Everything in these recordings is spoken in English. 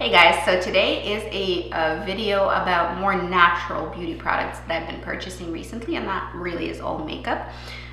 Hey guys, so today is a video about more natural beauty products that I've been purchasing recently, and that really is all makeup.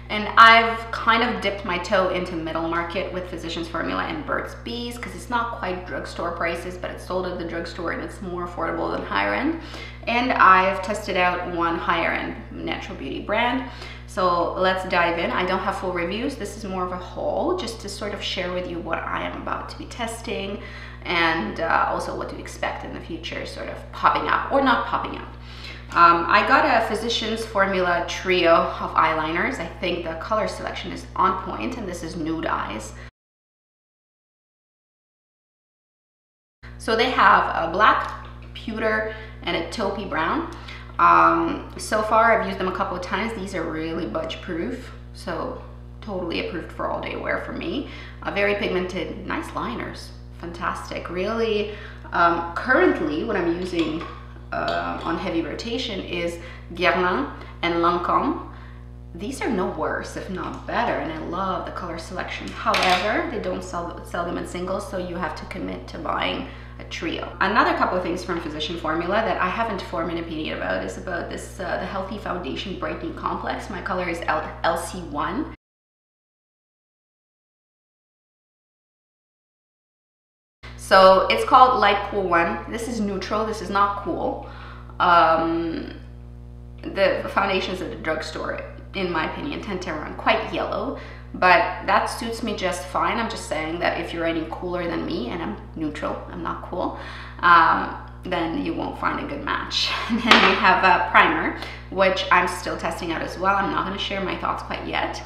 And I've kind of dipped my toe into middle market with Physicians Formula and Burt's Bees because it's not quite drugstore prices, but it's sold at the drugstore and it's more affordable than higher end. And I've tested out one higher end natural beauty brand. So let's dive in. I don't have full reviews. This is more of a haul just to sort of share with you what I am about to be testing and also what to expect in the future, sort of popping up or not popping up. I got a Physicians Formula trio of eyeliners. I think the color selection is on point, and this is Nude Eyes. So they have a black, pewter, and a taupey brown. So far I've used them a couple of times. These are really budge proof, so totally approved for all day wear for me. Very pigmented, nice liners, fantastic. Really, currently what I'm using on heavy rotation is Guerlain and Lancôme. These are no worse, if not better, and I love the color selection. However, they don't sell them in singles, so you have to commit to buying a trio. Another couple of things from Physician Formula that I haven't formed an opinion about is about this, the Healthy Foundation Brightening Complex. My color is LC1. So it's called Light Cool 1. This is neutral, this is not cool. The foundations at the drugstore, in my opinion, tend to run quite yellow, but that suits me just fine. I'm just saying that if you're any cooler than me, and I'm neutral, I'm not cool, then you won't find a good match. And then we have a primer, which I'm still testing out as well. I'm not going to share my thoughts quite yet,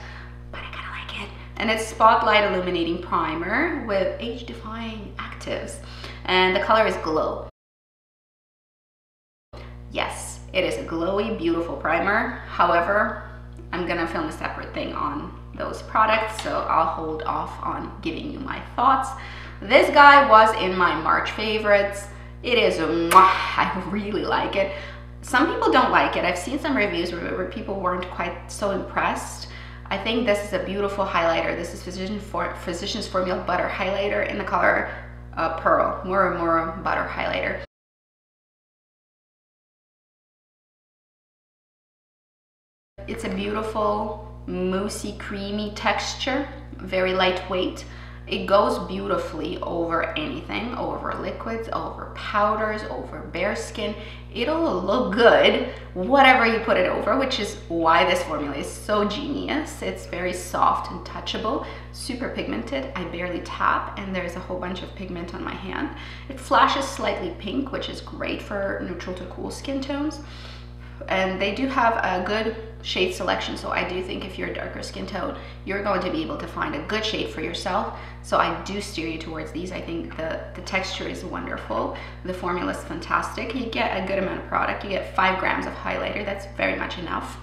but I kind of like it. And it's Spotlight Illuminating Primer with age-defying actives, and the color is Glow. Yes, it is a glowy, beautiful primer. However, I'm gonna film a separate thing on those products, so I'll hold off on giving you my thoughts. This guy was in my March favorites. It is, I really like it. Some people don't like it. I've seen some reviews where people weren't quite so impressed. I think this is a beautiful highlighter. This is Physicians Formula Butter Highlighter in the color Pearl, Muru Butter Highlighter. It's a beautiful, moussey, creamy texture, very lightweight. It goes beautifully over anything, over liquids, over powders, over bare skin. It'll look good, whatever you put it over, which is why this formula is so genius. It's very soft and touchable, super pigmented. I barely tap, and there's a whole bunch of pigment on my hand. It flashes slightly pink, which is great for neutral to cool skin tones. And they do have a good shade selection, so I do think if you're a darker skin tone, you're going to be able to find a good shade for yourself. So I do steer you towards these. I think the texture is wonderful. The formula is fantastic. You get a good amount of product. You get 5 grams of highlighter. That's very much enough.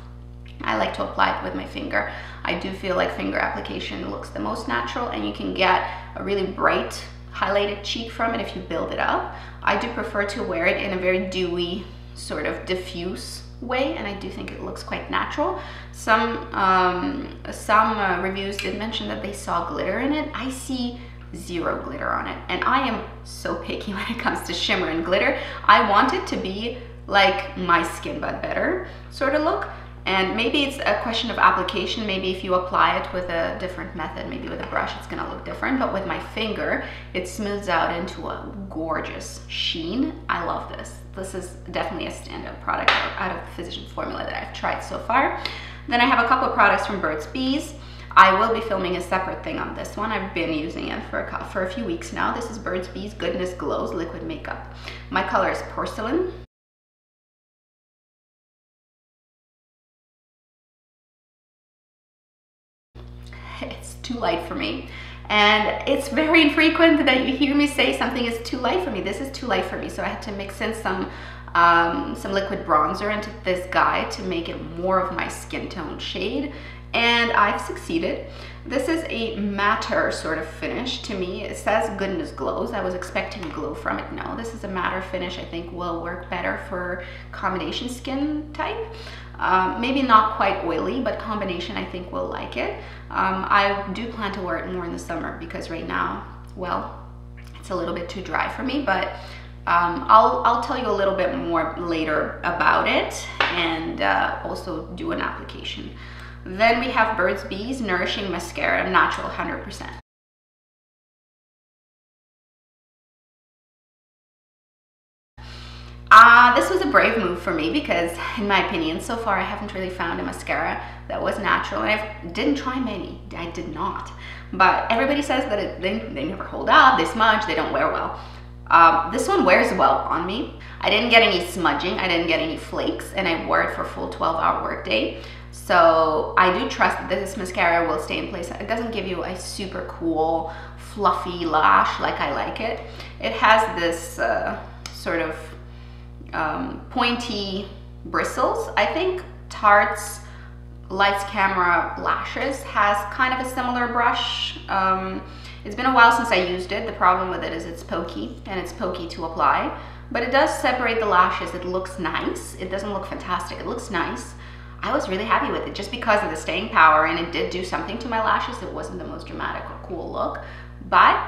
I like to apply it with my finger. I do feel like finger application looks the most natural, and you can get a really bright highlighted cheek from it if you build it up. I do prefer to wear it in a very dewy, sort of diffuse way, and I do think it looks quite natural. Some reviews did mention that they saw glitter in it. I see zero glitter on it, and I am so picky when it comes to shimmer and glitter. I want it to be like my skin but better sort of look. And maybe it's a question of application. Maybe if you apply it with a different method, maybe with a brush, it's gonna look different. But with my finger, it smooths out into a gorgeous sheen. I love this. This is definitely a standout product out of the Physicians Formula that I've tried so far. Then I have a couple of products from Burt's Bees. I will be filming a separate thing on this one. I've been using it for a few weeks now. This is Burt's Bees Goodness Glows Liquid Makeup. My color is Porcelain. It's too light for me, and it's very infrequent that you hear me say something is too light for me. This is too light for me, so I had to mix in some liquid bronzer into this guy to make it more of my skin tone shade, and I've succeeded. This is a matter sort of finish. To me, it says Goodness Glows. I was expecting glow from it. No, this is a matter finish. I think will work better for combination skin type. Maybe not quite oily, but combination I think will like it. I do plan to wear it more in the summer because right now, well, It's a little bit too dry for me, but I'll tell you a little bit more later about it, and also do an application. Then we have Burt's Bees Nourishing Mascara, natural 100%. This was a brave move for me because, in my opinion, so far I haven't really found a mascara that was natural, and I didn't try many. I did not. But everybody says that they never hold up, they smudge, they don't wear well. This one wears well on me. I didn't get any smudging, I didn't get any flakes, and I wore it for a full 12-hour workday. So I do trust that this mascara will stay in place. It doesn't give you a super cool, fluffy lash like I like it. It has this sort of pointy bristles. I think Tarte's Lights Camera Lashes has kind of a similar brush. It's been a while since I used it. The problem with it is it's pokey, and it's pokey to apply, but it does separate the lashes. It looks nice. It doesn't look fantastic. It looks nice. I was really happy with it just because of the staying power, and it did do something to my lashes. It wasn't the most dramatic or cool look, but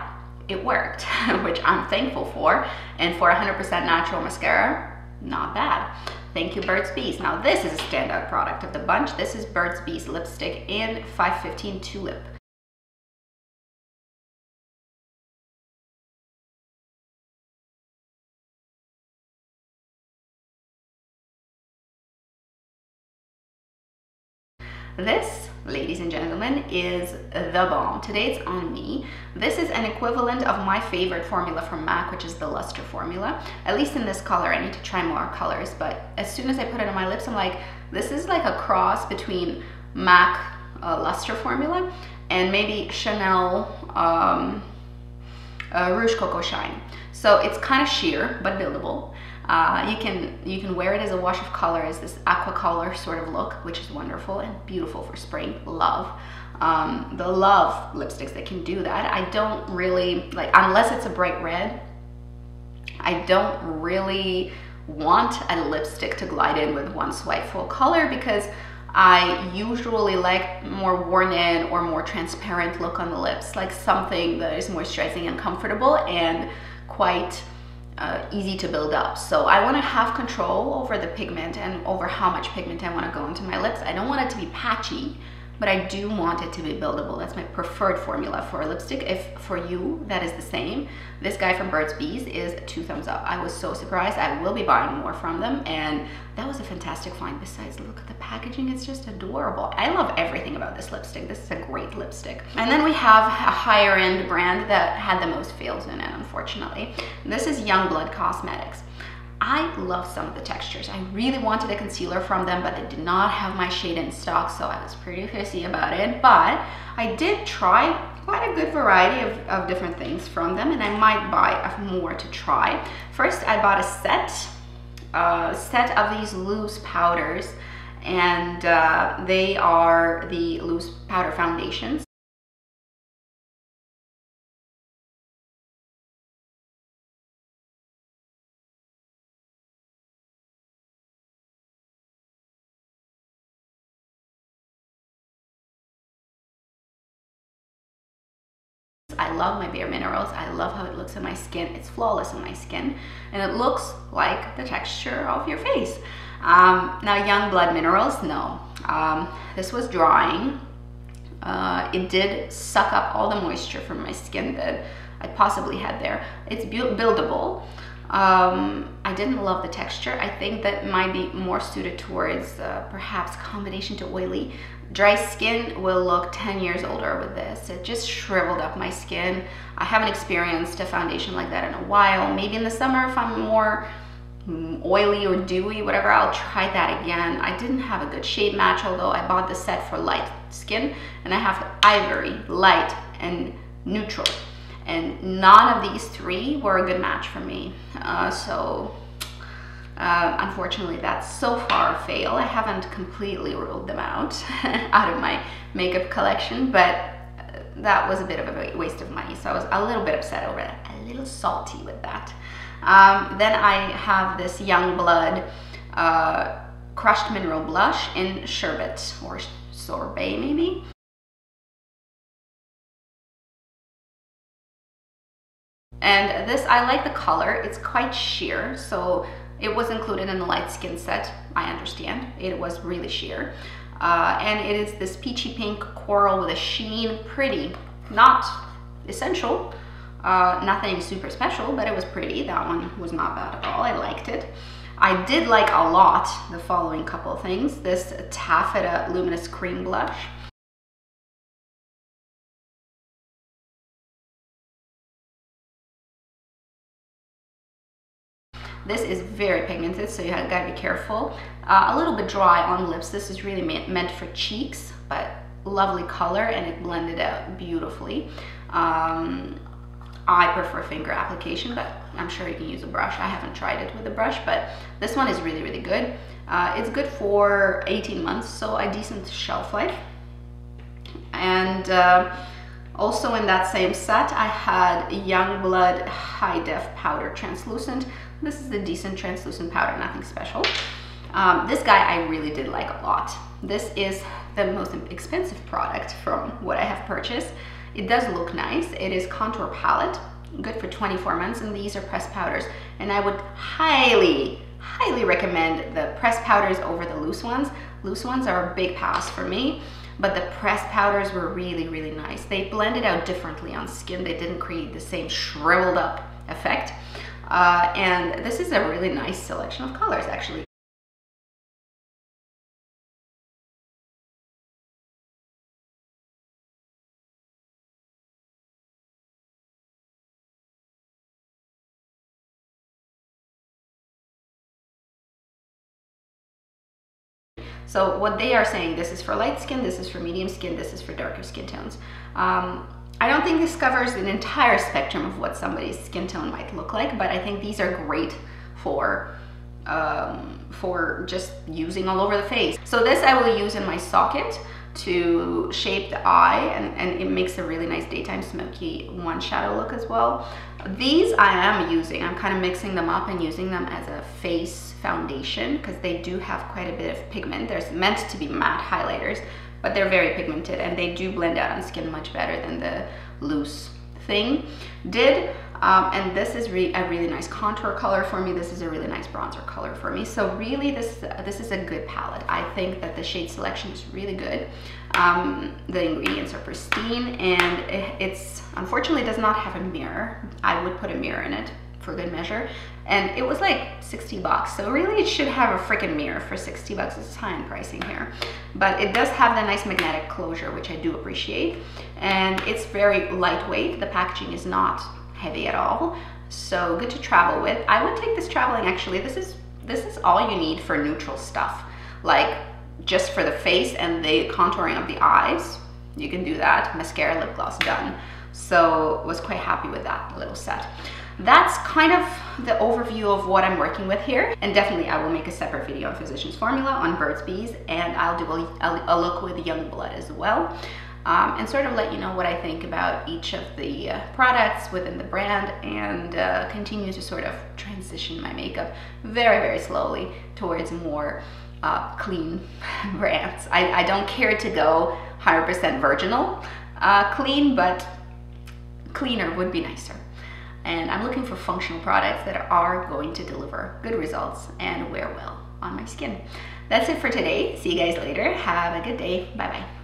it worked, which I'm thankful for. And for 100% natural mascara, not bad. Thank you, Burt's Bees. Now this is a standout product of the bunch. This is Burt's Bees lipstick in 515 Tulip. This, ladies and gentlemen, is the bomb. Today it's on me. This is an equivalent of my favorite formula from MAC, which is the Luster formula. At least in this color. I need to try more colors, but as soon as I put it on my lips, I'm like, this is like a cross between MAC Luster formula and maybe Chanel Rouge Coco Shine. So it's kind of sheer, but buildable. You can wear it as a wash of color, as this aqua color sort of look, which is wonderful and beautiful for spring. Love. The Love lipsticks that can do that. I don't really, like, unless it's a bright red, I don't really want a lipstick to glide in with one swipe full color, because I usually like more worn in or more transparent look on the lips, like something that is moisturizing and comfortable and quite easy to build up. So I want to have control over the pigment and over how much pigment I want to go into my lips. I don't want it to be patchy, but I do want it to be buildable. That's my preferred formula for a lipstick. If for you that is the same, this guy from Burt's Bees is 2 thumbs up. I was so surprised. I will be buying more from them, and that was a fantastic find. Besides, look at the packaging, it's just adorable. I love everything about this lipstick. This is a great lipstick. And then we have a higher end brand that had the most fails in it, unfortunately. This is Youngblood Cosmetics. I love some of the textures. I really wanted a concealer from them, but they did not have my shade in stock, so I was pretty pissy about it. But I did try quite a good variety of different things from them, and I might buy more to try. First, I bought a set of these loose powders, and they are the loose powder foundations. I love my Bare Minerals. I love how it looks on my skin. It's flawless on my skin, and it looks like the texture of your face. Now, Youngblood Minerals, no. This was drying. It did suck up all the moisture from my skin that I possibly had there. It's buildable. I didn't love the texture. I think that might be more suited towards perhaps combination to oily. Dry skin will look 10 years older with this. It just shriveled up my skin. I haven't experienced a foundation like that in a while. Maybe in the summer, if I'm more oily or dewy, whatever, I'll try that again. I didn't have a good shade match, although I bought the set for light skin, and I have Ivory, light, and neutral. And none of these 3 were a good match for me. Unfortunately, that's so far a fail. I haven't completely ruled them out of my makeup collection, but that was a bit of a waste of money. So I was a little bit upset over that, a little salty with that. Then I have this Youngblood Crushed Mineral Blush in Sherbet or Sorbet maybe. And this, I like the color. It's quite sheer, so it was included in the light skin set. I understand. It was really sheer. And it is this peachy pink coral with a sheen. Pretty. Not essential. Nothing super special, but it was pretty. That one was not bad at all. I liked it. I did like a lot the following couple of things. This Taffata Luminous Cream Blush. This is very pigmented, so you gotta be careful. A little bit dry on lips. This is really meant for cheeks, but lovely color, and it blended out beautifully. I prefer finger application, but I'm sure you can use a brush. I haven't tried it with a brush, but this one is really, really good. It's good for 18 months, so a decent shelf life. And also in that same set, I had Youngblood Hi-Def Powder Translucent. This is a decent translucent powder, nothing special. This guy I really did like a lot. This is the most expensive product from what I have purchased. It does look nice. It is contour palette, good for 24 months, and these are pressed powders. And I would highly, highly recommend the pressed powders over the loose ones. Loose ones are a big pass for me, but the pressed powders were really, really nice. They blended out differently on skin. They didn't create the same shriveled up effect. And this is a really nice selection of colors, actually. So what they are saying, this is for light skin, this is for medium skin, this is for darker skin tones. I don't think this covers an entire spectrum of what somebody's skin tone might look like, but I think these are great for just using all over the face. So this I will use in my socket to shape the eye, and it makes a really nice daytime smoky one shadow look as well. These I am using, I'm kind of mixing them up and using them as a face foundation because they do have quite a bit of pigment. They're meant to be matte highlighters, but they're very pigmented and they do blend out on skin much better than the loose thing did. And this is a really nice contour color for me. This is a really nice bronzer color for me. So really this is a good palette. I think that the shade selection is really good. The ingredients are pristine, and it's unfortunately does not have a mirror. I would put a mirror in it for good measure. And it was like 60 bucks. So really it should have a freaking mirror for 60 bucks. It's high in pricing here. But it does have the nice magnetic closure, which I do appreciate. And it's very lightweight. The packaging is not heavy at all. So good to travel with. I would take this traveling actually. This is all you need for neutral stuff. Like just for the face and the contouring of the eyes. You can do that. Mascara, lip gloss, done. So was quite happy with that little set. That's kind of the overview of what I'm working with here, and definitely I will make a separate video on Physicians Formula, on Burt's Bees, and I'll do a look with Youngblood as well, and sort of let you know what I think about each of the products within the brand, and continue to sort of transition my makeup very, very slowly towards more clean brands. I don't care to go 100% virginal clean, but cleaner would be nicer. And I'm looking for functional products that are going to deliver good results and wear well on my skin. That's it for today. See you guys later. Have a good day. Bye-bye.